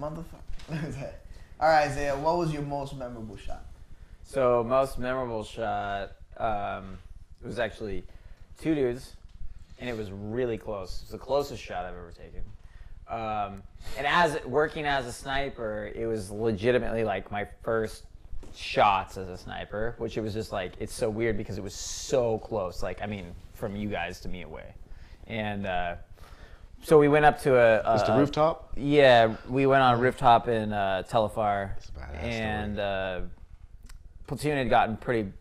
Motherfucker. All right, Isaiah, what was your most memorable shot? So most memorable shot, it was actually 2 dudes, and it was really close. It was the closest shot I've ever taken. And working as a sniper, it was legitimately like my first shots as a sniper, which it was just like, it's so weird because it was so close. Like, I mean, from you guys to me away. And so we went up to Is the rooftop? Yeah, we went on a rooftop in Telefar, and platoon had gotten pretty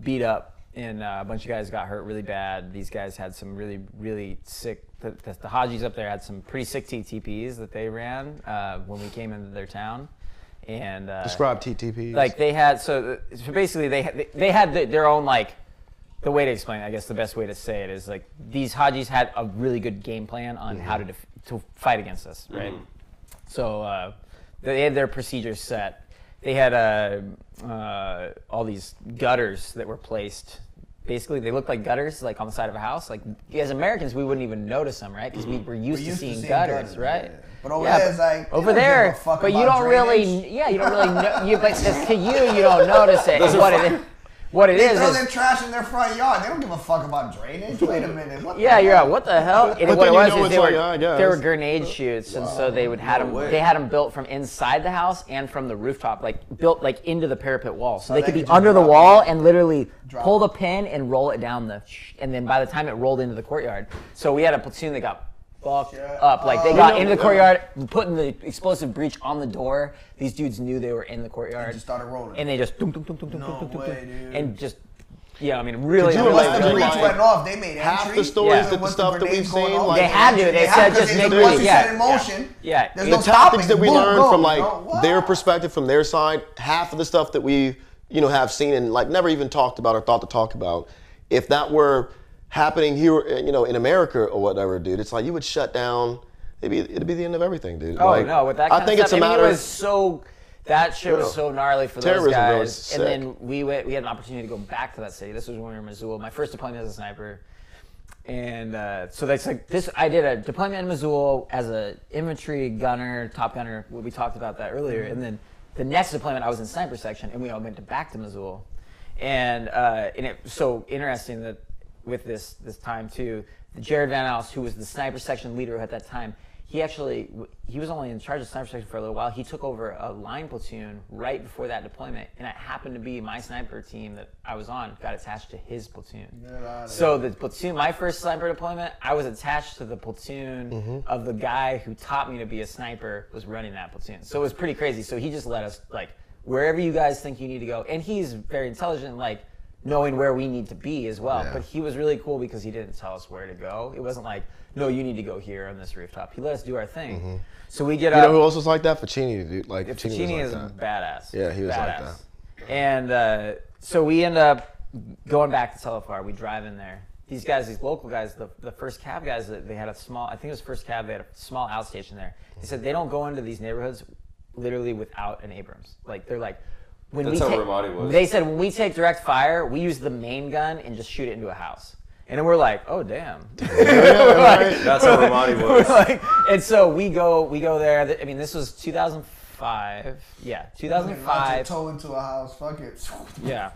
beat up, and a bunch of guys got hurt really bad. These guys had some really, really sick, the Hajis up there had some pretty sick TTPs that they ran when we came into their town. And describe TTPs. Like they had, so basically they had their own, like, the way to explain it, I guess the best way to say it is like these Hajis had a really good game plan on how to fight against us, right? So they had their procedures set. They had all these gutters that were placed. Basically, they looked like gutters, like on the side of a house. Like as Americans, we wouldn't even notice them, right? Because we were used to seeing gutters, right? Yeah. But over there, it's like over there. But you don't really, you don't really know. But to you don't notice it. What it is throw their trash in their front yard. They don't give a fuck about drainage. Wait a minute. What what the hell? And what it was is they were grenade chutes, and so they would they had them built from inside the house and from the rooftop, like built like into the parapet wall, so they could be under the wall and literally pull the pin and roll it down and then by the time it rolled into the courtyard. So we had a platoon that got fucked up. Like they got into the courtyard, putting the explosive breach on the door. These dudes knew they were in the courtyard. And just started rolling. And they just and just I mean really. Once the breach went off, they made half the stories that the stuff that we've seen. Like, they had to. They said just make once you set in motion. Yeah. There's no tactics that we learned from like their perspective, from their side. Half of the stuff that we have seen and like never even talked about or thought to talk about. If that were happening here, in America or whatever, dude, it's like you would shut down. It'd be the end of everything, dude. Oh like, no, with that kind I think of stuff, it's a matter. It was so. That shit was so gnarly for those guys. Really and then we had an opportunity to go back to that city. This was when we were in Missoula. My first deployment as a sniper. And so that's like this. I did a deployment in Missoula as an infantry gunner, top gunner. We talked about that earlier. And then the next deployment, I was in sniper section, and we all went back to Missoula. And it's so interesting that with this time too, Jared Van Alst, who was the sniper section leader at that time, he was only in charge of sniper section for a little while. He took over a line platoon right before that deployment, and it happened to be my sniper team that I was on got attached to his platoon. So the platoon, my first sniper deployment, I was attached to the platoon of the guy who taught me to be a sniper was running that platoon. So it was pretty crazy. So he just let us like wherever you guys think you need to go, and he's very intelligent, like knowing where we need to be as well. But he was really cool because he didn't tell us where to go. It wasn't like, no, you need to go here on this rooftop. He let us do our thing. So we get up. You know who else was like that? Ficini, dude. Like Ficini is a badass. Yeah, he was like that. And so we end up going back to Telefar. We drive in there. These guys, these local guys, the first cab guys, they had a small, I think it was first cab, they had a small outstation there. They said they don't go into these neighborhoods literally without an Abrams. Like, they're like, That's how Ramadi was. They said when we take direct fire, we use the main gun and just shoot it into a house. And then we're like, oh damn. That's how Ramadi was. And so we go there. I mean, this was 2005. Yeah, 2005. Toe into a house. Fuck it. Yeah,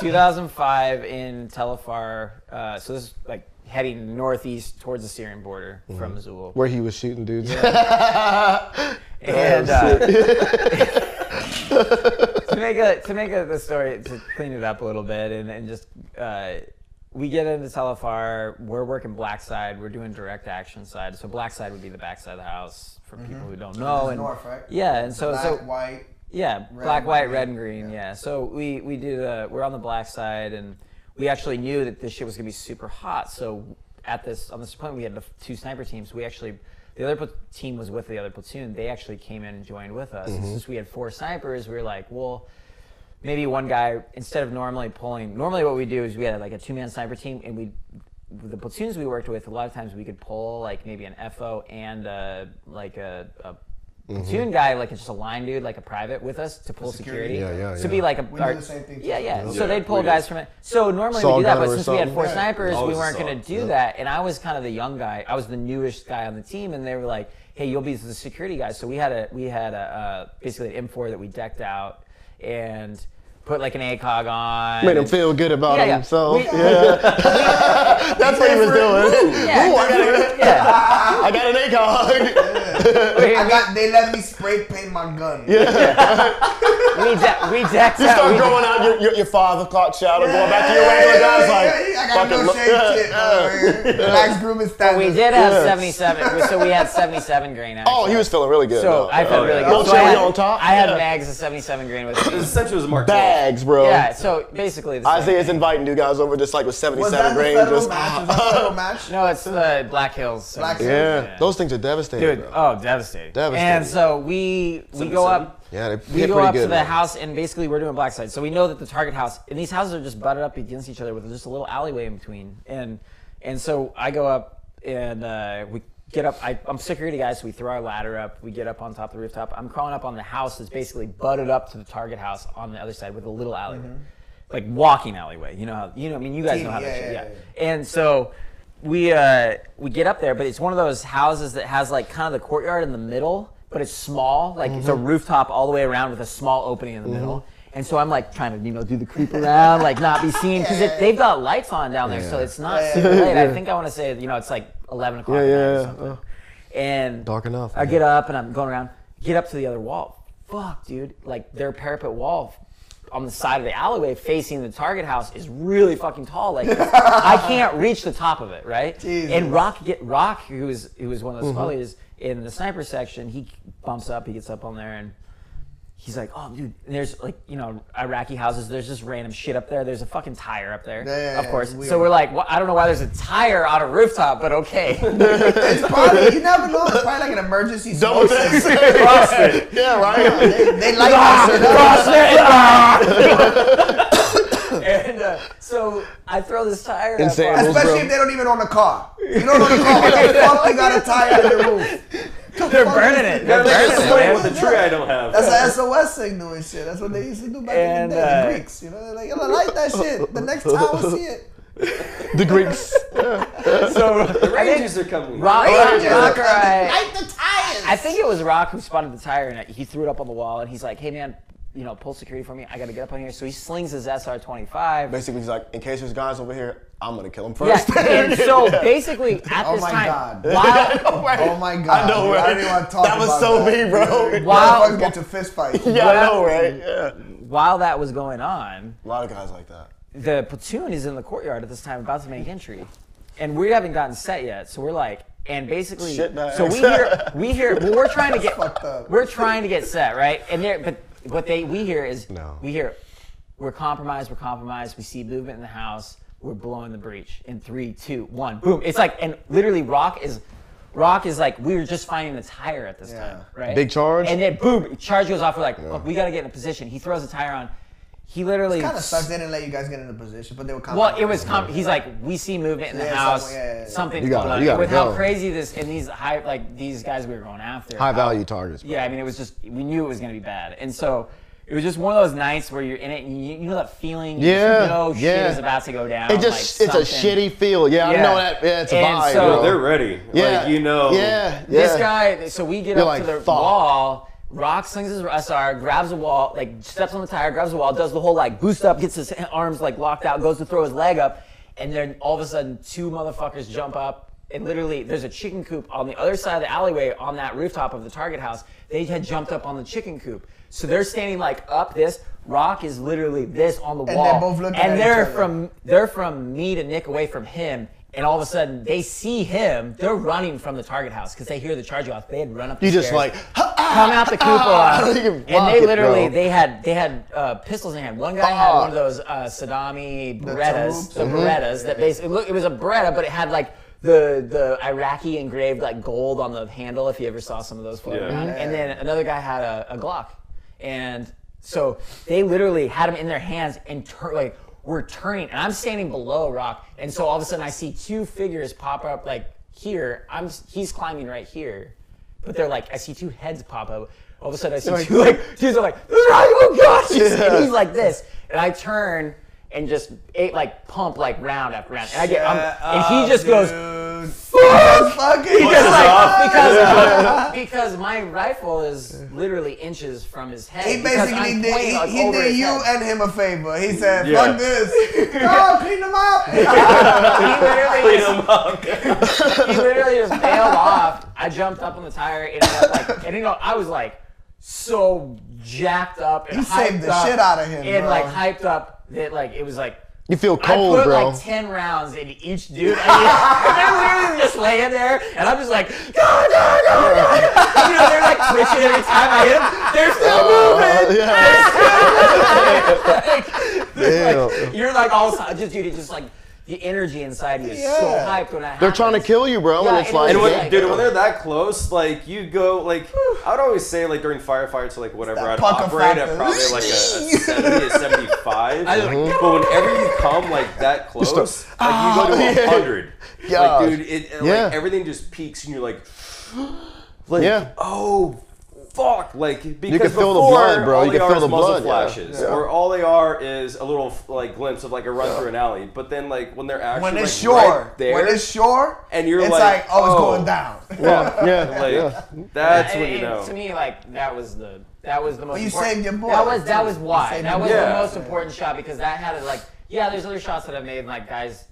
2005 in Telefar. So this is like heading northeast towards the Syrian border from Missoula. Where he was shooting dudes. Yeah. And to make the story, to clean it up a little bit, and just we get into Telefar. We're working black side. We're doing direct action side. So black side would be the back side of the house for people who don't know. And north, right? Yeah, and so black, white. Yeah, black, white, red, and green. Yeah. So we did. We're on the black side, and we actually knew that this shit was gonna be super hot. So on this deployment, we had the 2 sniper teams. The other team was with the other platoon. They actually came in and joined with us. And since we had 4 snipers, we were like, well, maybe one guy, instead of normally what we do is we had like a 2-man sniper team, and the platoons we worked with, a lot of times we could pull like maybe an FO and like a platoon guy, like just a line dude, like a private with us to pull security. So be like we do the same thing. Yeah. So they'd pull guys from it. So normally we do that, but since we had 4 snipers, we weren't going to do that. And I was kind of the young guy. I was the newest guy on the team, and they were like, hey, you'll be the security guy. So we had a basically an M4 that we decked out and put like an ACOG on. Made him feel good about himself. That's what he was doing. Yeah. I got an ACOG. They let me spray paint my gun. We decked You out. start growing out your 5 o'clock shadow, going back to your regular guys. I got no shade shit. Max Grooming standards. We did have 77, so we had 77 grain. Actually. Oh, he was feeling really good. So I felt really good. Little So cherry on top. I had mags of 77 grain with me. Essentially, it was Mark 12. Bags, bro. Yeah, so basically the same. Isaiah's inviting you guys over just like with 77 Was that the grain. federal Just match? Was that the federal match? No, it's the Black Hills. Black Hills. yeah, those things are devastating. Dude, bro. devastating. Devastating. And so we go up. Yeah, We hit go pretty up good, to the man. house, and basically we're doing black side. So we know that the target house, and these houses are just butted up against each other with just a little alleyway in between. And so I go up, and we get up. I'm security guy, so we throw our ladder up. We get up on top of the rooftop. I'm crawling up on the house that's basically butted up to the target house on the other side with a little alleyway, like walking alleyway. You know, I mean, you guys know how that shit. Yeah. And so we get up there, but it's one of those houses that has like kind of the courtyard in the middle. But it's small, like it's a rooftop all the way around with a small opening in the middle. And so I'm like trying to, do the creep around, like not be seen, because they've got lights on down there, so it's not super late. I think I want to say, it's like 11 o'clock at night or something. And Dark enough. I get up and I'm going around, get up to the other wall. Fuck, dude, like their parapet wall on the side of the alleyway facing the target house is really fucking tall. Like I can't reach the top of it, right? Jesus. And Rock, who was one of those squad leaders in the sniper section, he bumps up, he gets up on there, and he's like, "Oh, dude, there's like Iraqi houses. There's just random shit up there. There's a fucking tire up there, of course." So we're like, well, "I don't know why there's a tire on a rooftop, but okay." It's probably, you never know. It's probably like an emergency smoke system. Yeah, right. They like that shit. And so I throw this tire. In up sandals, on- Especially if they don't even own a car. You don't own a car. What the fuck you got a tire on your roof? They're burning it. They're burning it, man. with the tree I don't have. That's an SOS signal and shit. That's what they used to do back in the day. The Greeks, they're like, I like that shit. The next time we'll see it. The Greeks. So The Rangers are coming. Rock, Light the tires. I think it was Rock who spotted the tire, and he threw it up on the wall, and he's like, "Hey man, pull security for me. I got to get up on here." So he slings his SR-25. Basically, he's like, in case there's guys over here, I'm gonna kill him first. Yeah, and so basically at this my time, God. while Oh my God. I know, right? I don't even want to talk That was about so that. me, bro. Wow. Motherfuckers get to fist fight. Yeah, I know, right? Yeah. while that was going on, A lot of guys like that. the platoon is in the courtyard at this time about to make entry, and we haven't gotten set yet. So we're like, and basically, Shitbags. so we hear, well, we're trying to get set, right? And but what we hear is, we're compromised, we see movement in the house, we're blowing the breach in 3, 2, 1, boom. It's like, and literally Rock is like, we were just finding the tire at this time, right? Big charge. And then boom, charge goes off. We're like, look, we got to get in a position. He throws the tire on. He literally Kind of sucks they didn't let you guys get in a position, but they were well, it was he's like, we see movement in the house. Something's going on. You gotta With go. how crazy this and these these guys we were going after. High value targets. Bro. Yeah, I mean, it was just, we knew it was going to be bad. And so it was just one of those nights where you're in it and you know that feeling, shit is about to go down. It just, it's a shitty feel. Yeah, I know that. Yeah, it's a And vibe, so- bro. They're ready. Yeah. Like, Yeah. This guy, so we get You're up like, to the fuck. wall. Rock slings his SR, grabs a wall, like steps on the tire, grabs the wall, does the whole like boost up, gets his arms like locked out, goes to throw his leg up, and then all of a sudden 2 motherfuckers jump up, and literally there's a chicken coop on the other side of the alleyway on that rooftop of the target house. They had jumped up on the chicken coop, so they're standing like up this. Rock is literally this on the wall, they're both looking at each other. they're from me to Nick away from him. And all of a sudden, they see him. They're running from the target house because they hear the charge off. They had run up the stairs. You just like, come out the cupola, and they literally they had pistols in their hand. One guy had one of those Saddami Berettas, Berettas that basically it was a Beretta, but it had like the Iraqi engraved like gold on the handle. If you ever saw some of those floating around, and then another guy had a Glock, and so they literally had him in their hands and we're turning, and I'm standing below Rock, and so all of a sudden I see 2 figures pop up like here. He's climbing right here, but they're like, I see 2 heads pop up. All of a sudden I see 2 dudes are like, oh gosh, and he's like this, and I turn, and just pump round after round. And and he just goes, because my rifle is literally inches from his head. He basically did you and him a favor. He said, "Fuck this, no, clean them up." He literally just bailed off. I jumped up on the tire, and I was like so jacked up and he saved the shit out of him, and bro. hyped up that it was like. You feel cold, I put bro. 10 rounds into each dude. And they're literally just laying there, and I'm just like, go, go, go, go. They're twitching every time I hit them. They're still moving. You're all just the energy inside you is so hyped when that happens. They're trying to kill you, bro. Yeah, and it's like, when they're that close, you go I would always say during firefights or whatever, I'd operate at probably a 70 to 75. But whenever you come that close, you go to 100. Dude, everything just peaks and you're oh. Fuck, because you can feel the blood, bro. You can feel the blood. Flashes, or all they are is a little glimpse of a run through an alley. But then when they're actually when it's shore, right there, when it's shore, and you're it's it's going down. That's when you know. To me, that was the most. Well, you important. saved your boy. That was why. That was the most important shot because that had there's other shots that I've made guys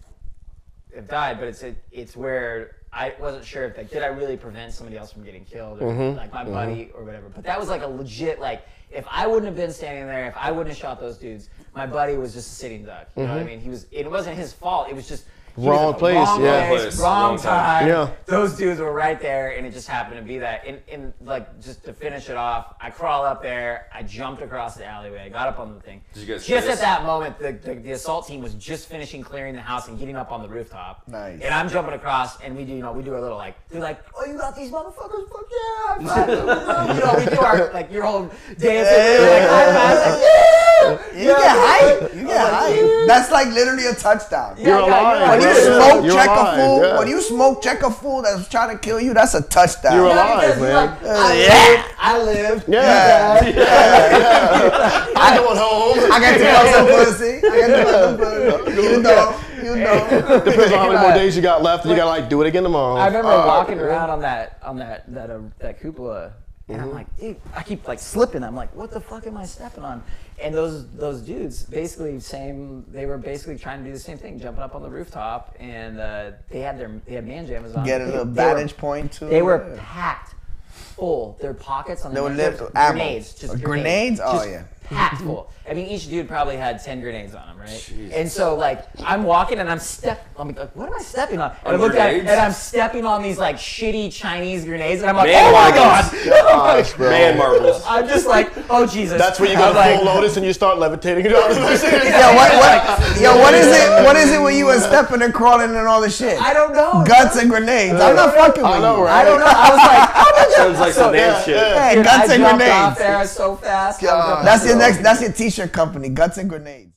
have died, but it's where. I wasn't sure if did I really prevent somebody else from getting killed or my buddy or whatever. But that was a legit if I wouldn't have been standing there, if I wouldn't have shot those dudes, my buddy was just a sitting duck. You know what I mean? It wasn't his fault. It was just wrong place, wrong time. Yeah. Those dudes were right there, and it just happened to be that. And just to finish it off, I crawl up there, I jumped across the alleyway, I got up on the thing. Did you guys just at that moment, the assault team was just finishing clearing the house and getting up on the rooftop. Nice. And I'm jumping across, and we do a little they're oh, you got these motherfuckers? Fuck yeah! We do our your whole dance. You get hype. You get hype. That's literally a touchdown. You're alive. When you smoke check a fool that's trying to kill you, that's a touchdown. You're alive, man. I lived. Yeah. I'm going home. I got to fuck some pussy. You know. Depends on how many more days you got left, and you gotta do it again tomorrow. I remember walking around on that cupola. And I'm like, dude, I keep slipping. I'm like, what the fuck am I stepping on? And those dudes basically they were basically trying to do the same thing, jumping up on the rooftop, and they had man jammers on. Get a little vantage point too. They were packed full. Their pockets on grenades, just grenades. Oh yeah. Packed full. I mean, each dude probably had 10 grenades on him, right? Jeez. And so, I'm walking and I'm what am I stepping on? And I look at it and I'm stepping on these, shitty Chinese grenades, and I'm like, oh my god! Gosh, bro. Man marbles. I'm just oh Jesus. That's where you go full lotus and you start levitating. What is it when you were stepping and crawling and all the shit? I don't know. Guts and grenades. I'm not fucking with you. Right? I don't know. I was like, sounds like some damn shit. Hey, Guts and I jumped grenades. off there so fast. That's your t-shirt company, Guts and Grenades.